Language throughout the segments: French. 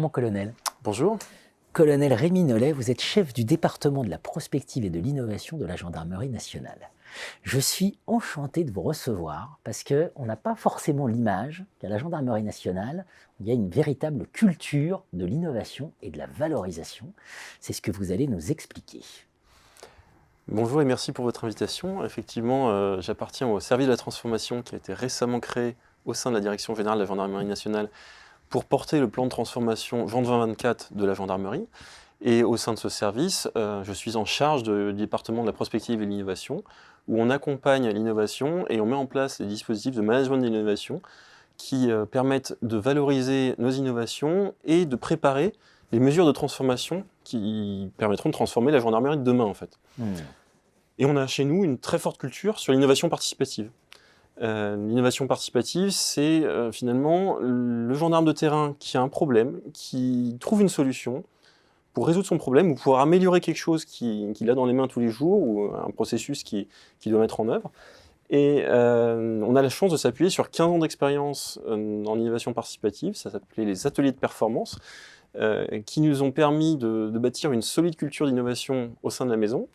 mon colonel. Bonjour. Colonel Rémi Nollet, vous êtes chef du département de la prospective et de l'innovation de la Gendarmerie nationale. Je suis enchanté de vous recevoir parce qu'on n'a pas forcément l'image qu'à la Gendarmerie nationale, il y a une véritable culture de l'innovation et de la valorisation. C'est ce que vous allez nous expliquer. Bonjour et merci pour votre invitation. Effectivement, j'appartiens au service de la transformation qui a été récemment créé au sein de la Direction générale de la Gendarmerie nationale pour porter le plan de transformation Jean 2024 de la gendarmerie. Et au sein de ce service, je suis en charge du département de la prospective et de l'innovation, où on accompagne l'innovation et on met en place les dispositifs de management de l'innovation qui permettent de valoriser nos innovations et de préparer les mesures de transformation qui permettront de transformer la gendarmerie de demain, en fait. Et on a chez nous une très forte culture sur l'innovation participative. L'innovation participative, c'est finalement le gendarme de terrain qui a un problème, qui trouve une solution pour résoudre son problème ou pour améliorer quelque chose qu'il a dans les mains tous les jours ou un processus qu'il doit mettre en œuvre. Et on a la chance de s'appuyer sur 15 ans d'expérience en innovation participative, ça s'appelait les ateliers de performance, qui nous ont permis de bâtir une solide culture d'innovation au sein de la maison.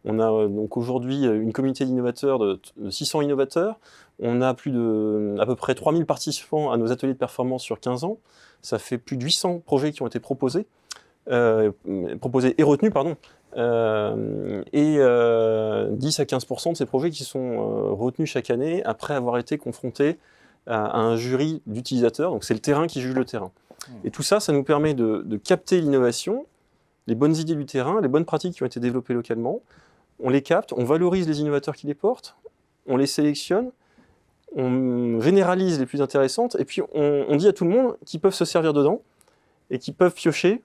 On a donc aujourd'hui une communauté d'innovateurs de 600 innovateurs. On a à peu près 3000 participants à nos ateliers de performance sur 15 ans. Ça fait plus de 800 projets qui ont été proposés et retenus, pardon. Et 10 à 15% de ces projets qui sont retenus chaque année après avoir été confrontés à un jury d'utilisateurs. Donc c'est le terrain qui juge le terrain. Et tout ça, ça nous permet de capter l'innovation, les bonnes idées du terrain, les bonnes pratiques qui ont été développées localement. On les capte, on valorise les innovateurs qui les portent, on les sélectionne, on généralise les plus intéressantes, et puis on dit à tout le monde qu'ils peuvent se servir dedans et qu'ils peuvent piocher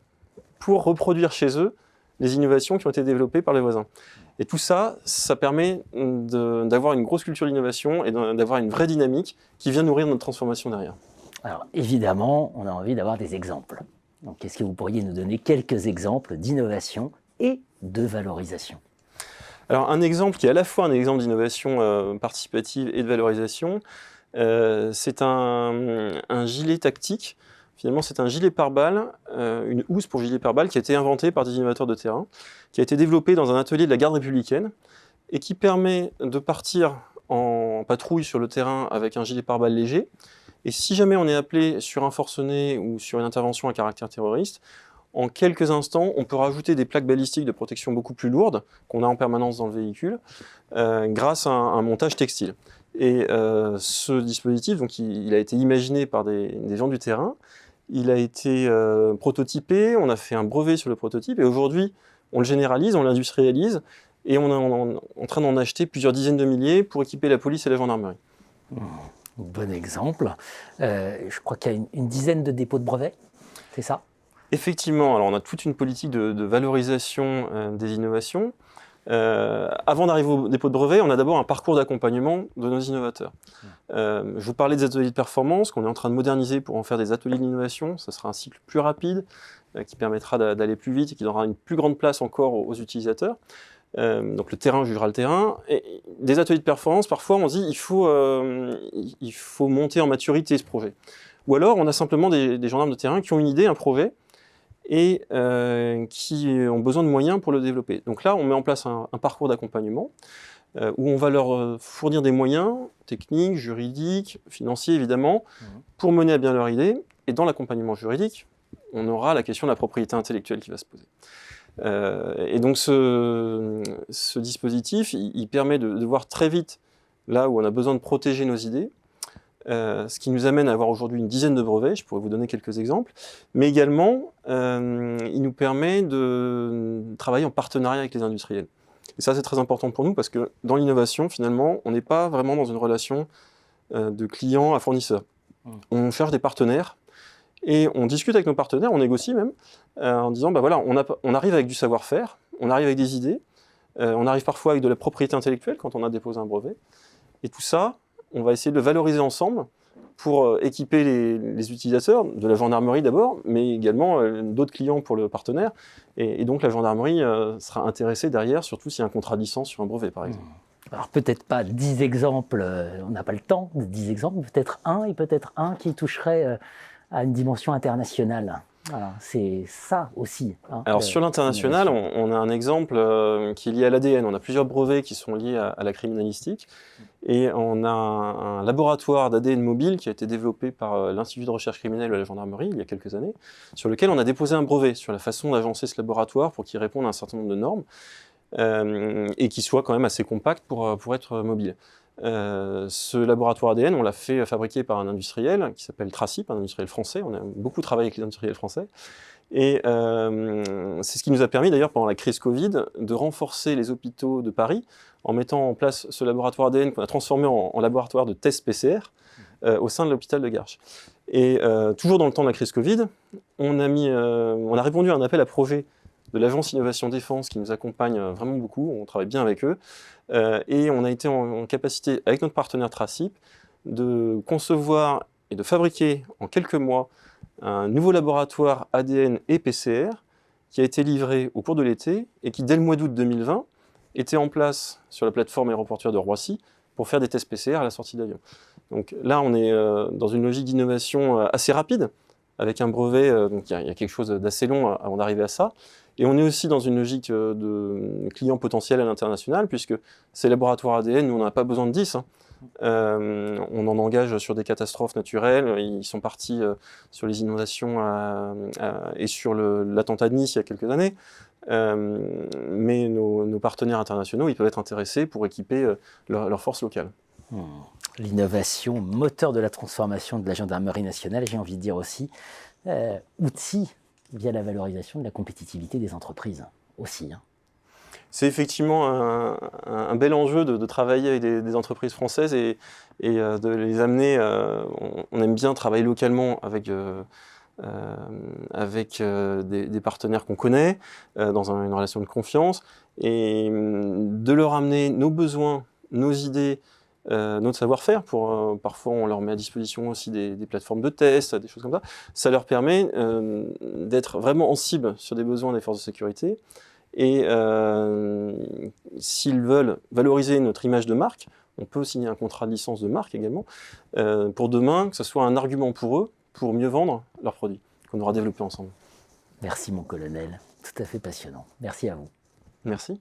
pour reproduire chez eux les innovations qui ont été développées par les voisins. Et tout ça, ça permet d'avoir une grosse culture d'innovation et d'avoir une vraie dynamique qui vient nourrir notre transformation derrière. Alors évidemment, on a envie d'avoir des exemples. Donc est-ce que vous pourriez nous donner quelques exemples d'innovation et de valorisation ? Alors un exemple qui est à la fois un exemple d'innovation participative et de valorisation, c'est un gilet tactique. Finalement, c'est un gilet pare-balles, une housse pour gilet pare-balles qui a été inventée par des innovateurs de terrain, qui a été développé dans un atelier de la garde républicaine et qui permet de partir en patrouille sur le terrain avec un gilet pare-balles léger. Et si jamais on est appelé sur un forcené ou sur une intervention à caractère terroriste, en quelques instants, on peut rajouter des plaques balistiques de protection beaucoup plus lourdes qu'on a en permanence dans le véhicule grâce à un montage textile. Et ce dispositif, donc, il a été imaginé par des gens du terrain, il a été prototypé, on a fait un brevet sur le prototype et aujourd'hui, on le généralise, on l'industrialise et on est en train d'en acheter plusieurs dizaines de milliers pour équiper la police et la gendarmerie. Bon exemple. Je crois qu'il y a une dizaine de dépôts de brevets, c'est ça ? Effectivement, alors on a toute une politique de valorisation des innovations. Avant d'arriver au dépôt de brevet, on a d'abord un parcours d'accompagnement de nos innovateurs. Je vous parlais des ateliers de performance qu'on est en train de moderniser pour en faire des ateliers d'innovation. Ce sera un cycle plus rapide qui permettra d'aller plus vite et qui donnera une plus grande place encore aux utilisateurs. Donc le terrain jugera le terrain. Et des ateliers de performance, parfois on se dit il faut monter en maturité ce projet. Ou alors on a simplement des gendarmes de terrain qui ont une idée, un projet, et qui ont besoin de moyens pour le développer. Donc là, on met en place un parcours d'accompagnement où on va leur fournir des moyens techniques, juridiques, financiers évidemment, pour mener à bien leur idée. Et dans l'accompagnement juridique, on aura la question de la propriété intellectuelle qui va se poser. Et donc ce dispositif, il permet de voir très vite là où on a besoin de protéger nos idées, ce qui nous amène à avoir aujourd'hui une dizaine de brevets, je pourrais vous donner quelques exemples, mais également il nous permet de travailler en partenariat avec les industriels. Et ça c'est très important pour nous parce que dans l'innovation finalement on n'est pas vraiment dans une relation de client à fournisseur. On cherche des partenaires et on discute avec nos partenaires, on négocie même, en disant bah voilà, on arrive avec du savoir-faire, on arrive avec des idées, on arrive parfois avec de la propriété intellectuelle quand on a déposé un brevet, et tout ça, on va essayer de le valoriser ensemble pour équiper les utilisateurs de la gendarmerie d'abord, mais également d'autres clients pour le partenaire. Et donc la gendarmerie sera intéressée derrière, surtout s'il y a un contrat de licence sur un brevet, par exemple. Alors peut-être pas 10 exemples, on n'a pas le temps de 10 exemples, peut-être un qui toucherait à une dimension internationale. Voilà, c'est ça aussi. Hein, Alors sur l'international, on a un exemple qui est lié à l'ADN. On a plusieurs brevets qui sont liés à la criminalistique. Et on a un laboratoire d'ADN mobile qui a été développé par l'Institut de recherche criminelle de la gendarmerie il y a quelques années, sur lequel on a déposé un brevet sur la façon d'agencer ce laboratoire pour qu'il réponde à un certain nombre de normes et qu'il soit quand même assez compact pour être mobile. Ce laboratoire ADN, on l'a fait fabriquer par un industriel qui s'appelle Tracip, un industriel français. On a beaucoup travaillé avec les industriels français. Et c'est ce qui nous a permis d'ailleurs pendant la crise Covid de renforcer les hôpitaux de Paris en mettant en place ce laboratoire ADN qu'on a transformé en laboratoire de tests PCR au sein de l'hôpital de Garches. Et toujours dans le temps de la crise Covid, on a répondu à un appel à projet de l'Agence Innovation Défense qui nous accompagne vraiment beaucoup, on travaille bien avec eux, et on a été en capacité, avec notre partenaire Tracip, de concevoir et de fabriquer en quelques mois un nouveau laboratoire ADN et PCR qui a été livré au cours de l'été et qui, dès le mois d'août 2020, était en place sur la plateforme aéroportuaire de Roissy pour faire des tests PCR à la sortie d'avion. Donc là, on est dans une logique d'innovation assez rapide, avec un brevet, donc il y a quelque chose d'assez long avant d'arriver à ça. Et on est aussi dans une logique de clients potentiels à l'international, puisque ces laboratoires ADN, nous, on n'a pas besoin de 10. Hein. On en engage sur des catastrophes naturelles. Ils sont partis sur les inondations et sur l'attentat de Nice il y a quelques années. Mais nos partenaires internationaux, ils peuvent être intéressés pour équiper leurs forces locales. L'innovation, moteur de la transformation de la gendarmerie nationale, j'ai envie de dire aussi, outil via la valorisation de la compétitivité des entreprises aussi. Hein. C'est effectivement un bel enjeu de travailler avec des entreprises françaises et de les amener. On aime bien travailler localement avec des partenaires qu'on connaît, dans une relation de confiance, et de leur amener nos besoins, nos idées, notre savoir-faire. Parfois, on leur met à disposition aussi des plateformes de test, des choses comme ça. Ça leur permet d'être vraiment en cible sur des besoins des forces de sécurité. Et s'ils veulent valoriser notre image de marque, on peut signer un contrat de licence de marque également, pour demain, que ce soit un argument pour eux, pour mieux vendre leurs produits, qu'on aura développés ensemble. Merci mon colonel, tout à fait passionnant. Merci à vous. Merci.